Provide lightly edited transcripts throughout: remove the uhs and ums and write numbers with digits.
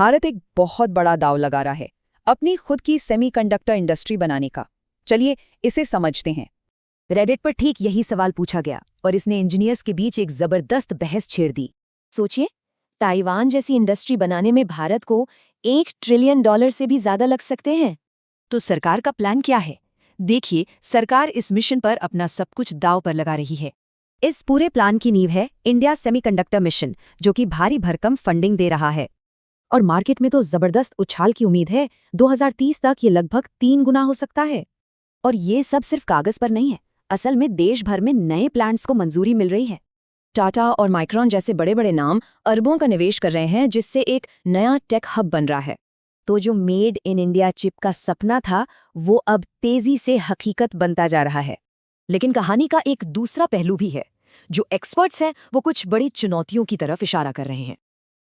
भारत एक बहुत बड़ा दांव लगा रहा है अपनी खुद की सेमीकंडक्टर इंडस्ट्री बनाने का। चलिए इसे समझते हैं। रेडिट पर ठीक यही सवाल पूछा गया और इसने इंजीनियर्स के बीच एक जबरदस्त बहस छेड़ दी। सोचिए, ताइवान जैसी इंडस्ट्री बनाने में भारत को $1 ट्रिलियन से भी ज्यादा लग सकते हैं। तो सरकार का प्लान क्या है? देखिए, सरकार इस मिशन पर अपना सब कुछ दांव पर लगा रही है। इस पूरे प्लान की नींव है इंडिया सेमीकंडक्टर मिशन, जो कि भारी भरकम फंडिंग दे रहा है। और मार्केट में तो जबरदस्त उछाल की उम्मीद है। 2030 तक ये लगभग 3 गुना हो सकता है। और ये सब सिर्फ कागज पर नहीं है, असल में देश भर में नए प्लांट्स को मंजूरी मिल रही है। टाटा और माइक्रॉन जैसे बड़े बड़े नाम अरबों का निवेश कर रहे हैं, जिससे एक नया टेक हब बन रहा है। तो जो मेड इन इंडिया चिप का सपना था, वो अब तेजी से हकीकत बनता जा रहा है। लेकिन कहानी का एक दूसरा पहलू भी है। जो एक्सपर्ट्स हैं वो कुछ बड़ी चुनौतियों की तरफ इशारा कर रहे हैं।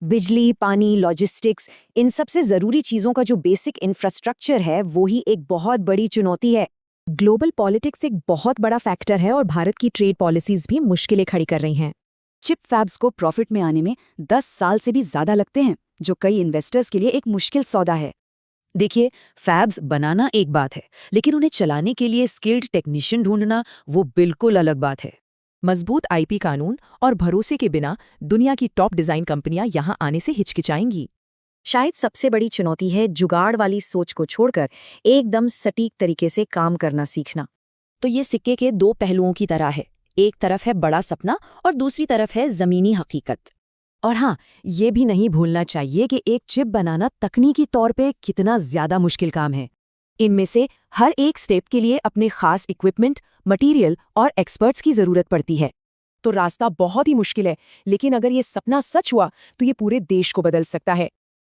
बिजली, पानी, लॉजिस्टिक्स, इन सबसे जरूरी चीजों का जो बेसिक इंफ्रास्ट्रक्चर है, वो ही एक बहुत बड़ी चुनौती है। ग्लोबल पॉलिटिक्स एक बहुत बड़ा फैक्टर है और भारत की ट्रेड पॉलिसीज भी मुश्किलें खड़ी कर रही हैं। चिप फैब्स को प्रॉफिट में आने में 10 साल से भी ज्यादा लगते हैं, जो कई इन्वेस्टर्स के लिए एक मुश्किल सौदा है। देखिए, फैब्स बनाना एक बात है, लेकिन उन्हें चलाने के लिए स्किल्ड टेक्नीशियन ढूंढना वो बिल्कुल अलग बात है। मजबूत आईपी कानून और भरोसे के बिना दुनिया की टॉप डिजाइन कंपनियां यहां आने से हिचकिचाएंगी। शायद सबसे बड़ी चुनौती है जुगाड़ वाली सोच को छोड़कर एकदम सटीक तरीके से काम करना सीखना। तो ये सिक्के के दो पहलुओं की तरह है। एक तरफ है बड़ा सपना और दूसरी तरफ है जमीनी हकीकत। और हाँ, ये भी नहीं भूलना चाहिए कि एक चिप बनाना तकनीकी तौर पे कितना ज्यादा मुश्किल काम है। इनमें से हर एक स्टेप के लिए अपने खास इक्विपमेंट, मटेरियल और एक्सपर्ट्स की जरूरत पड़ती है। तो रास्ता बहुत ही मुश्किल है, लेकिन अगर ये सपना सच हुआ तो ये पूरे देश को बदल सकता है।